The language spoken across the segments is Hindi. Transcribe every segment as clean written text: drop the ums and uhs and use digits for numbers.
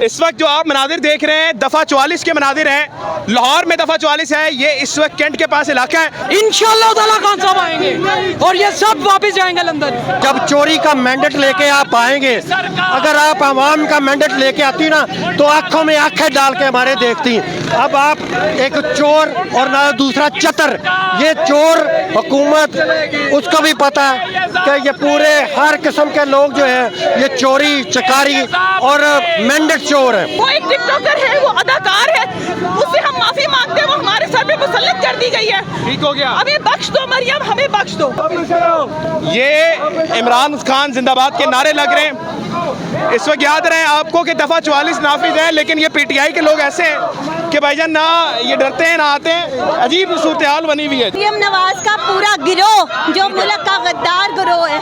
इस वक्त जो आप मनाजिर देख रहे हैं दफ़ा 44 के मनाजिर हैं। लाहौर में दफ़ा 44 है। ये इस वक्त कैंट के पास इलाका है। इंशाअल्लाह ताला खान साहब आएंगे और ये सब वापस जाएंगे लंदन। जब चोरी का मैंडेट लेके आप आएंगे, अगर आप आवाम का मैंडेट लेके आती ना तो आंखों में आंखें डाल के हमारे देखती। अब आप एक चोर और ना दूसरा चतर, ये चोर हुकूमत उसको भी पता है कि ये पूरे हर किस्म के लोग जो है ये चोरी चकारी और मैंडेट चोर है। वो एक टिकटॉकर है, वो अदाकार है, उससे हम माफी मांगते हैं। वो हमारे सर पे मुसल्लत कर दी गई है। ठीक हो गया। हमें बख्श दो मरियम, हमें बख्श दो। ये इमरान खान जिंदाबाद के नारे लग रहे हैं। इस वक्त याद रहे आपको कि दफ़ा 44 नाफिज है, लेकिन ये पीटीआई के लोग ऐसे हैं कि भाईजान ना ये डरते हैं ना आते हैं। अजीब सूरत हाल बनी हुई है। मरियम नवाज का पूरा गिरोह जो मुल्क का गद्दार गिरोह है,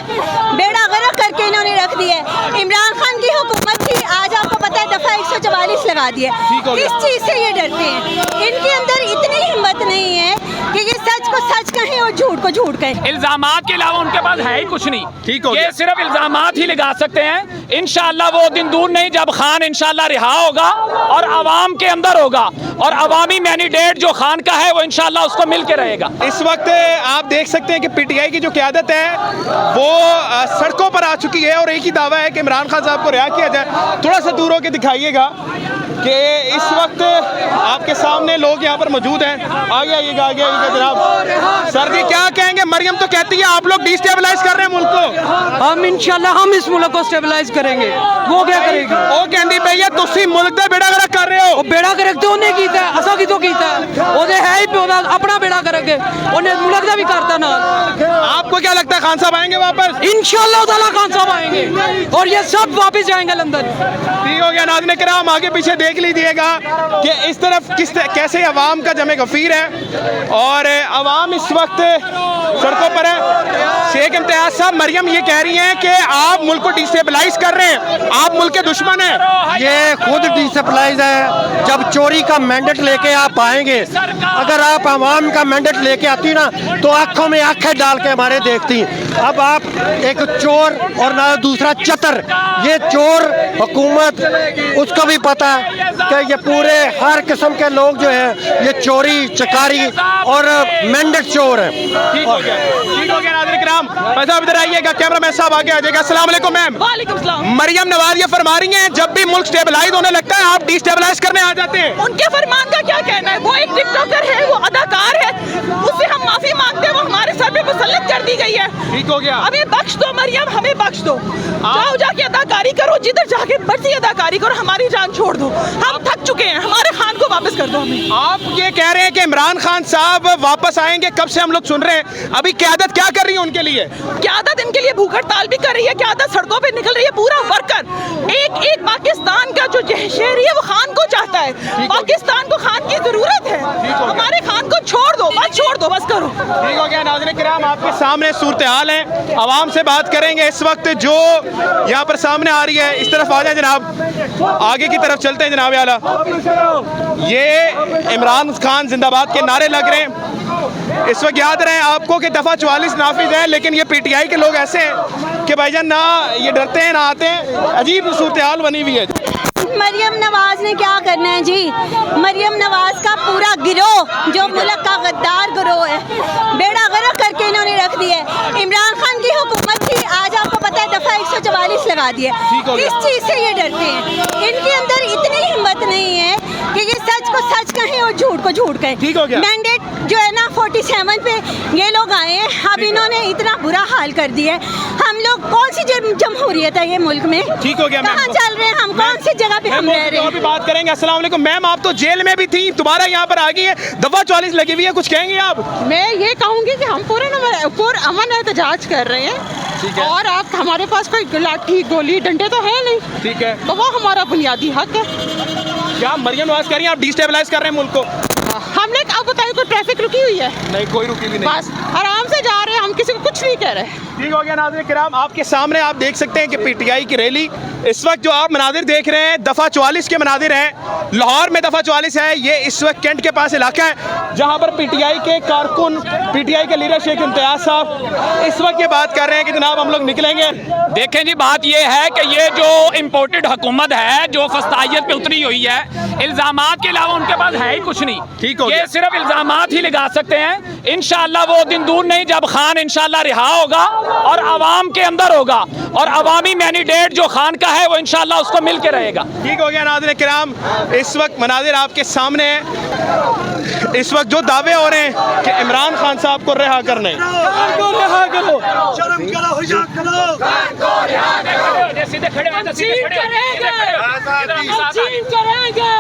बेड़ा गर्क करके इन्होंने रख दिया है। इमरान खान की हुकूमत थी, आज आपको पता है दफा 144 लगा दिया। किस चीज से ये डरते हैं? इनके अंदर इतनी हिम्मत नहीं है कि ये सच को सच कहें और झूठ को झूठ कहें। इल्जामात के अलावा उनके पास है ही कुछ नहीं। ठीक हो गया। ये सिर्फ इल्जामात ही लगा सकते हैं। इंशाअल्लाह वो दिन दूर नहीं जब खान इंशाअल्लाह रिहा होगा और अवाम के अंदर होगा और अवामी मैंडेट जो खान का है वो इंशाअल्लाह उसको मिल के रहेगा। इस वक्त आप देख सकते हैं कि पीटीआई की जो क़यादत है वो सड़कों पर आ चुकी है और एक ही दावा है कि इमरान खान साहब को रिहा किया जाए। थोड़ा सा दूर होकर दिखाइएगा कि इस वक्त आपके सामने लोग यहाँ पर मौजूद हैं। आगे आइएगा जनाब। सर जी क्या कहेंगे? मरियम तो कहती है आप लोग डिस्टेबलाइज कर रहे हैं मुल्क को। हम इंशाअल्लाह हम इस मुल्क को स्टेबलाइज करेंगे। वो क्या करेगी? वो कहती भैया तुसी मुल्क दा बेड़ा गर्क कर रहे हो। बेड़ा गर्क तो उन्हें कीता है, असा कितों कीता है? ओदे है ही पे ओदा अपना बेड़ा गर्क है, उन्हें मुल्क दा भी करता ना। आपको क्या लगता है खान साहब आएंगे वापस? इंशाअल्लाह ताला खान साहब आएंगे और ये सब वापस जाएंगे लंदन। ठीक हो गया। नाज़रीन किराम आगे पीछे देख लीजिएगा कि इस तरफ कैसे अवाम का जमे गफीर है और अवाम इस वक्त सड़कों पर है। शेख इम्तियाज साहब, मरियम ये कह रही हैं कि आप मुल्क को डिस्टेबलाइज कर रहे हैं, आप मुल्क के दुश्मन हैं। ये खुद डिस्टेबलाइज है। जब चोरी का मैंडेट लेके आप आएंगे, अगर आप आवाम का मैंडेट लेके आती ना तो आंखों में आंखें डाल के हमारे देखती। अब आप एक चोर और ना दूसरा चतर, ये चोर हुकूमत उसको भी पता है कि ये पूरे हर किस्म के लोग जो है ये चोरी चकारी और मैंडेट चोर है। ठीक हो गया। ठीक हो गया। नाज़रीन किराम साहब इधर आइएगा, कैमरामैन साहब आगे आ जाएगा। अस्सलाम वालेकुम मैम। वालेकुम सलाम। मरियम नवाज ये फरमा रही हैं जब भी मुल्क स्टेबलाइज होने लगता है आप डिस्टेबलाइज करने आ जाते हैं। उनके फरमान का क्या कहना है? वो एक टिकटॉकर है, वो अदाकार है, उससे हम माफी मांगते हैं। वो हमारे सर पे मुसल्लत कर दी गई है। ठीक हो गया। हमें बख्श दो मरियम, हमें बख्श दो। जाओ जाके अदाकारी करो, जिधर जाके मर्जी अदाकारी करो, हमारी जान छोड़ दो। हम थक चुके हैं, हमारे खान को वापस कर दो हमें। आप ये कह रहे हैं कि इमरान खान साहब वापस आएंगे, कब से हम लोग सुन रहे हैं। अभी क़यादत क्या कर रही है उनके लिए? क़यादत इनके लिए भूख हड़ताल भी कर रही है, क़यादत सड़कों पे निकल रही है। पूरा वर्कर एक एक पाकिस्तान का जो शहरी है वो खान को चाहता है। पाकिस्तान को खान की जरूरत है। हमारे खान को छोड़ दो, बस छोड़ दो, बस करो। ठीक हो गया। नाज़रीन किराम आपके सामने सूरत हाल है, आवाम से बात करेंगे इस वक्त जो यहाँ पर सामने आ रही है। इस तरफ आ जाए जनाब, आगे की तरफ चलते हैं जनाब आला। ये इमरान खान जिंदाबाद के नारे लग रहे हैं। इस वक्त याद रहे आपको कि दफ़ा 44 नाफिज है, लेकिन ये पीटीआई के लोग ऐसे हैं कि भाईजान ना ये डरते हैं ना आते हैं। अजीब सूरत हाल बनी हुई है। मरियम नवाज ने क्या करना है जी? मरियम नवाज का पूरा गिरोह जो मुल्क का गद्दार गिरोह है, बेड़ा गर्क करके इन्होंने रख दिया है। इमरान खान की हुकूमत थी, आज आपको पता है दफा 144 लगा दिया। किस चीज से ये डरते हैं? इनके अंदर इतनी हिम्मत नहीं है कि ये सच को सच कहें और झूठ को झूठ कहें। ठीक हो गया। मैंडेट जो है ना 47 पे ये लोग आए हैं, अब इन्होंने इतना बुरा हाल कर दिया है। हम लोग कौन सी जमहूरियत है ये मुल्क में? ठीक हो गया। कहाँ चल रहे हैं हम? कौन सी जगह पे हम रह रहे हैं? भी बात करेंगे। अस्सलाम वालेकुम मैम, आप तो जेल में भी थी, दोबारा यहाँ पर आ गई है, दफ़ा 44 लगी हुई है, कुछ कहेंगे आप? मैं ये कहूँगी कि हम पूरे अमन एहतजाज कर रहे हैं और आप हमारे पास कोई लाठी गोली डंडे तो है नहीं। ठीक है। तो वो हमारा बुनियादी हक है। क्या मरियम नवाज कह रही हैं आप डिस्टेबलाइज कर रहे हैं मुल्क को? हमने अब बताइए कोई ट्रैफिक रुकी हुई है? नहीं, कोई रुकी भी नहीं। बस आराम से जा रहे हैं, हम किसी को कुछ नहीं कह रहे। ठीक हो गया नाज़रीन किराम, आपके सामने आप देख सकते हैं कि पीटीआई की रैली इस वक्त जो आप मनाजिर देख रहे हैं दफ़ा 44 के मनाजिर हैं। लाहौर में दफ़ा 44 है, ये इस वक्त कैंट के पास इलाका है जहाँ पर पीटीआई के कारकुन, पीटीआई के लीडर शेख इम्तियाज साहब इस वक्त ये बात कर रहे हैं कि जनाब हम लोग निकलेंगे। देखें जी, बात ये है कि ये जो इम्पोर्टेड हुकूमत है जो फस्तायत पे उतरी हुई है, इल्ज़ामात के अलावा उनके पास है ही कुछ नहीं। ठीक हो ये गया। सिर्फ इल्ज़ामात ही लगा सकते हैं। इंशाअल्लाह वो दिन दूर नहीं जब खान इंशाअल्लाह रिहा होगा और आवाम के अंदर होगा, और अवामी मैंडेट जो खान का है वो इंशाअल्लाह उसको मिल के रहेगा। ठीक हो गया नाज़रीन किराम, इस वक्त मनाजिर आपके सामने है। इस वक्त जो दावे हो रहे हैं कि इमरान खान साहब को रिहा करने, रिहा करो, शर्म करो, हिजाब करो। सीधे खड़े हो, सीधे खड़े हो, सीधे खड़े हो। करेंगे